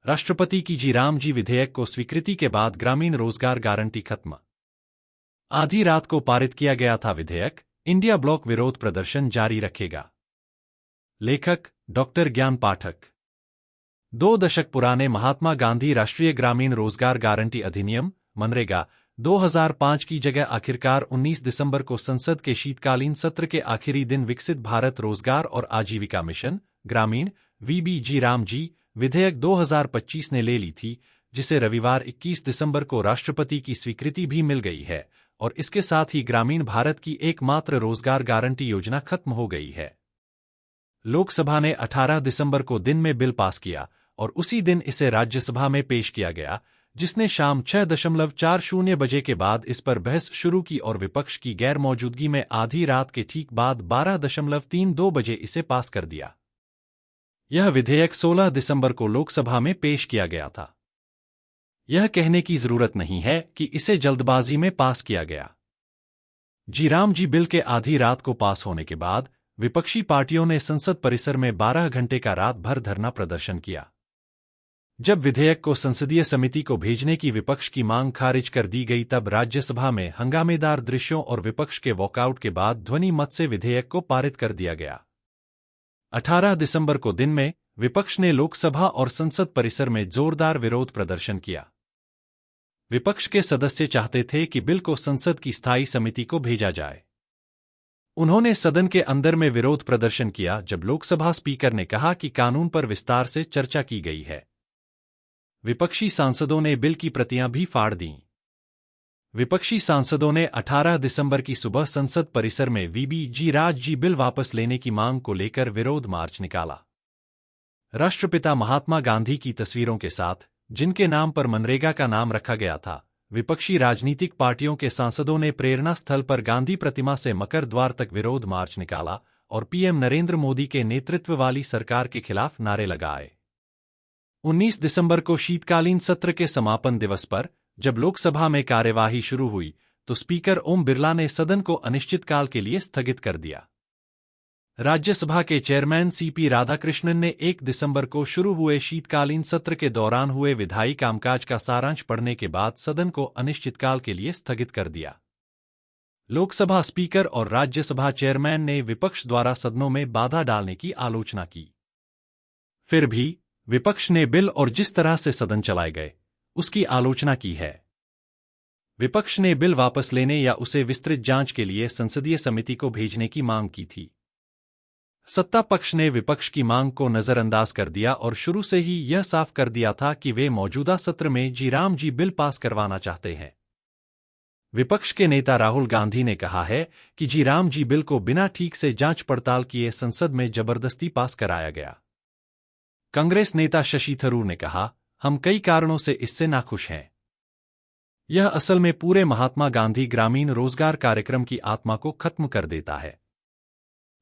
राष्ट्रपति की जी राम जी विधेयक को स्वीकृति के बाद ग्रामीण रोजगार गारंटी खत्म। आधी रात को पारित किया गया था विधेयक, इंडिया ब्लॉक विरोध प्रदर्शन जारी रखेगा। लेखक डॉक्टर ज्ञान पाठक। 2 दशक पुराने महात्मा गांधी राष्ट्रीय ग्रामीण रोजगार गारंटी अधिनियम मनरेगा 2005 की जगह आखिरकार 19 दिसंबर को संसद के शीतकालीन सत्र के आखिरी दिन विकसित भारत रोजगार और आजीविका मिशन ग्रामीण जी राम जी विधेयक 2025 ने ले ली थी, जिसे रविवार 21 दिसंबर को राष्ट्रपति की स्वीकृति भी मिल गई है और इसके साथ ही ग्रामीण भारत की एकमात्र रोजगार गारंटी योजना खत्म हो गई है। लोकसभा ने 18 दिसंबर को दिन में बिल पास किया और उसी दिन इसे राज्यसभा में पेश किया गया, जिसने शाम 6:40 बजे के बाद इस पर बहस शुरू की और विपक्ष की गैर मौजूदगी में आधी रात के ठीक बाद 12:32 बजे इसे पास कर दिया। यह विधेयक 16 दिसंबर को लोकसभा में पेश किया गया था। यह कहने की जरूरत नहीं है कि इसे जल्दबाजी में पास किया गया। जी राम जी बिल के आधी रात को पास होने के बाद विपक्षी पार्टियों ने संसद परिसर में 12 घंटे का रात भर धरना प्रदर्शन किया। जब विधेयक को संसदीय समिति को भेजने की विपक्ष की मांग खारिज कर दी गई, तब राज्यसभा में हंगामेदार दृश्यों और विपक्ष के वॉकआउट के बाद ध्वनि मत से विधेयक को पारित कर दिया गया। 18 दिसंबर को दिन में विपक्ष ने लोकसभा और संसद परिसर में जोरदार विरोध प्रदर्शन किया। विपक्ष के सदस्य चाहते थे कि बिल को संसद की स्थायी समिति को भेजा जाए। उन्होंने सदन के अंदर में विरोध प्रदर्शन किया जब लोकसभा स्पीकर ने कहा कि कानून पर विस्तार से चर्चा की गई है। विपक्षी सांसदों ने बिल की प्रतियां भी फाड़ दीं। विपक्षी सांसदों ने 18 दिसंबर की सुबह संसद परिसर में जी राज जी बिल वापस लेने की मांग को लेकर विरोध मार्च निकाला। राष्ट्रपिता महात्मा गांधी की तस्वीरों के साथ, जिनके नाम पर मनरेगा का नाम रखा गया था, विपक्षी राजनीतिक पार्टियों के सांसदों ने प्रेरणा स्थल पर गांधी प्रतिमा से मकर द्वार तक विरोध मार्च निकाला और पीएम नरेंद्र मोदी के नेतृत्व वाली सरकार के खिलाफ नारे लगाए। 19 दिसंबर को शीतकालीन सत्र के समापन दिवस पर जब लोकसभा में कार्यवाही शुरू हुई तो स्पीकर ओम बिरला ने सदन को अनिश्चितकाल के लिए स्थगित कर दिया। राज्यसभा के चेयरमैन सीपी राधाकृष्णन ने 1 दिसंबर को शुरू हुए शीतकालीन सत्र के दौरान हुए विधायी कामकाज का सारांश पढ़ने के बाद सदन को अनिश्चितकाल के लिए स्थगित कर दिया। लोकसभा स्पीकर और राज्यसभा चेयरमैन ने विपक्ष द्वारा सदनों में बाधा डालने की आलोचना की। फिर भी विपक्ष ने बिल और जिस तरह से सदन चलाए गए उसकी आलोचना की है। विपक्ष ने बिल वापस लेने या उसे विस्तृत जांच के लिए संसदीय समिति को भेजने की मांग की थी। सत्ता पक्ष ने विपक्ष की मांग को नजरअंदाज कर दिया और शुरू से ही यह साफ कर दिया था कि वे मौजूदा सत्र में जी राम जी बिल पास करवाना चाहते हैं। विपक्ष के नेता राहुल गांधी ने कहा है कि जी राम जी बिल को बिना ठीक से जांच पड़ताल किए संसद में जबरदस्ती पास कराया गया। कांग्रेस नेता शशि थरूर ने कहा, हम कई कारणों से इससे नाखुश हैं। यह असल में पूरे महात्मा गांधी ग्रामीण रोजगार कार्यक्रम की आत्मा को खत्म कर देता है।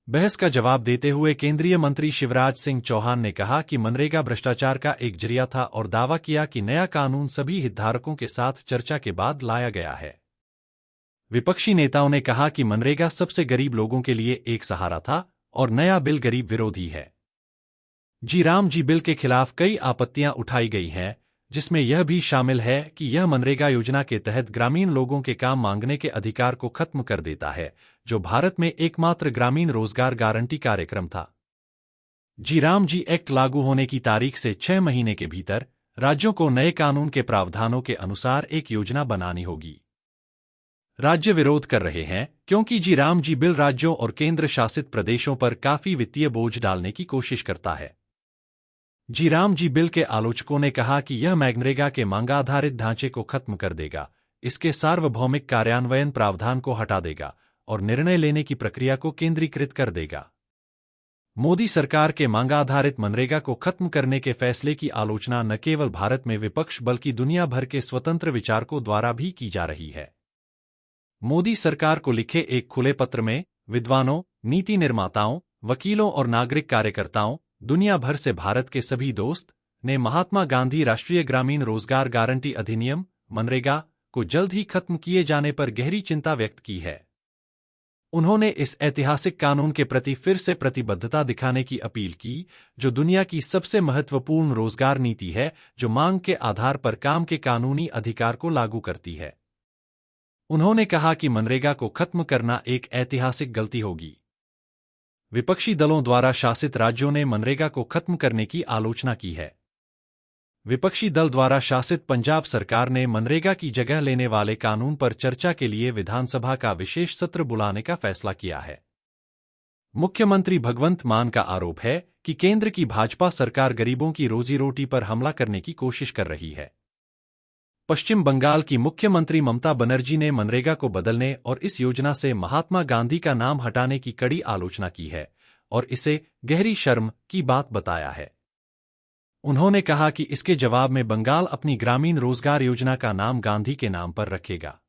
बहस का जवाब देते हुए केंद्रीय मंत्री शिवराज सिंह चौहान ने कहा कि मनरेगा भ्रष्टाचार का एक जरिया था और दावा किया कि नया कानून सभी हितधारकों के साथ चर्चा के बाद लाया गया है। विपक्षी नेताओं ने कहा कि मनरेगा सबसे गरीब लोगों के लिए एक सहारा था और नया बिल गरीब विरोधी है। जी राम जी बिल के खिलाफ कई आपत्तियां उठाई गई हैं, जिसमें यह भी शामिल है कि यह मनरेगा योजना के तहत ग्रामीण लोगों के काम मांगने के अधिकार को खत्म कर देता है, जो भारत में एकमात्र ग्रामीण रोजगार गारंटी कार्यक्रम था। जी राम जी एक्ट लागू होने की तारीख से 6 महीने के भीतर राज्यों को नए कानून के प्रावधानों के अनुसार एक योजना बनानी होगी। राज्य विरोध कर रहे हैं क्योंकि जी राम जी बिल राज्यों और केंद्र शासित प्रदेशों पर काफी वित्तीय बोझ डालने की कोशिश करता है। जी राम जी बिल के आलोचकों ने कहा कि यह मनरेगा के मांग आधारित ढांचे को खत्म कर देगा, इसके सार्वभौमिक कार्यान्वयन प्रावधान को हटा देगा और निर्णय लेने की प्रक्रिया को केंद्रीकृत कर देगा। मोदी सरकार के मांग आधारित मनरेगा को खत्म करने के फैसले की आलोचना न केवल भारत में विपक्ष बल्कि दुनिया भर के स्वतंत्र विचारकों द्वारा भी की जा रही है। मोदी सरकार को लिखे एक खुले पत्र में विद्वानों, नीति निर्माताओं, वकीलों और नागरिक कार्यकर्ताओं, दुनिया भर से भारत के सभी दोस्त ने महात्मा गांधी राष्ट्रीय ग्रामीण रोजगार गारंटी अधिनियम मनरेगा को जल्द ही खत्म किए जाने पर गहरी चिंता व्यक्त की है। उन्होंने इस ऐतिहासिक कानून के प्रति फिर से प्रतिबद्धता दिखाने की अपील की, जो दुनिया की सबसे महत्वपूर्ण रोजगार नीति है जो मांग के आधार पर काम के कानूनी अधिकार को लागू करती है। उन्होंने कहा कि मनरेगा को खत्म करना एक ऐतिहासिक गलती होगी। विपक्षी दलों द्वारा शासित राज्यों ने मनरेगा को खत्म करने की आलोचना की है। विपक्षी दल द्वारा शासित पंजाब सरकार ने मनरेगा की जगह लेने वाले कानून पर चर्चा के लिए विधानसभा का विशेष सत्र बुलाने का फैसला किया है। मुख्यमंत्री भगवंत मान का आरोप है कि केंद्र की भाजपा सरकार गरीबों की रोजी रोटी पर हमला करने की कोशिश कर रही है। पश्चिम बंगाल की मुख्यमंत्री ममता बनर्जी ने मनरेगा को बदलने और इस योजना से महात्मा गांधी का नाम हटाने की कड़ी आलोचना की है और इसे गहरी शर्म की बात बताया है। उन्होंने कहा कि इसके जवाब में बंगाल अपनी ग्रामीण रोजगार योजना का नाम गांधी के नाम पर रखेगा।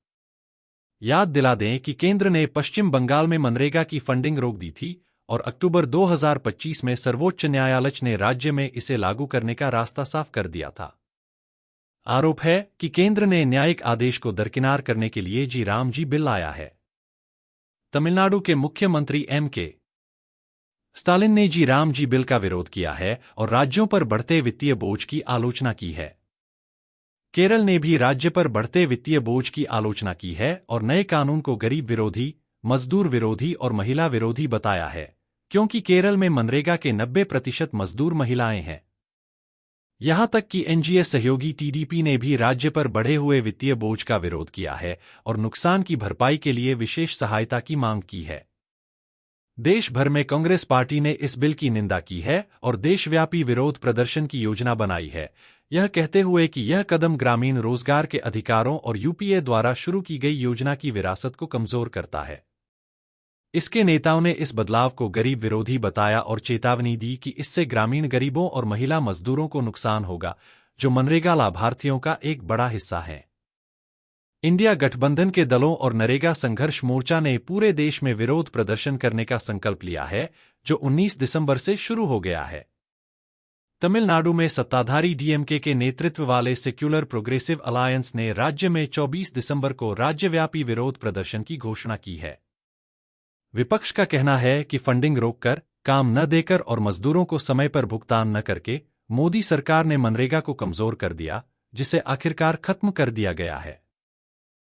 याद दिला दें कि केंद्र ने पश्चिम बंगाल में मनरेगा की फंडिंग रोक दी थी और अक्टूबर 2025 में सर्वोच्च न्यायालय ने राज्य में इसे लागू करने का रास्ता साफ कर दिया था। आरोप है कि केंद्र ने न्यायिक आदेश को दरकिनार करने के लिए जी राम जी बिल लाया है। तमिलनाडु के मुख्यमंत्री M.K. स्टालिन ने जी राम जी बिल का विरोध किया है और राज्यों पर बढ़ते वित्तीय बोझ की आलोचना की है। केरल ने भी राज्य पर बढ़ते वित्तीय बोझ की आलोचना की है और नए कानून को गरीब विरोधी, मजदूर विरोधी और महिला विरोधी बताया है, क्योंकि केरल में मनरेगा के 90% मजदूर महिलाएं हैं। यहां तक कि एनजीए सहयोगी टीडीपी ने भी राज्य पर बढ़े हुए वित्तीय बोझ का विरोध किया है और नुकसान की भरपाई के लिए विशेष सहायता की मांग की है। देश भर में कांग्रेस पार्टी ने इस बिल की निंदा की है और देशव्यापी विरोध प्रदर्शन की योजना बनाई है, यह कहते हुए कि यह कदम ग्रामीण रोजगार के अधिकारों और यूपीए द्वारा शुरू की गई योजना की विरासत को कमजोर करता है। इसके नेताओं ने इस बदलाव को गरीब विरोधी बताया और चेतावनी दी कि इससे ग्रामीण गरीबों और महिला मजदूरों को नुकसान होगा, जो मनरेगा लाभार्थियों का एक बड़ा हिस्सा है। इंडिया गठबंधन के दलों और नरेगा संघर्ष मोर्चा ने पूरे देश में विरोध प्रदर्शन करने का संकल्प लिया है, जो 19 दिसंबर से शुरू हो गया है। तमिलनाडु में सत्ताधारी डीएमके के नेतृत्व वाले सेक्युलर प्रोग्रेसिव अलायंस ने राज्य में 24 दिसंबर को राज्यव्यापी विरोध प्रदर्शन की घोषणा की है। विपक्ष का कहना है कि फंडिंग रोककर, काम न देकर और मजदूरों को समय पर भुगतान न करके मोदी सरकार ने मनरेगा को कमजोर कर दिया, जिसे आखिरकार खत्म कर दिया गया है।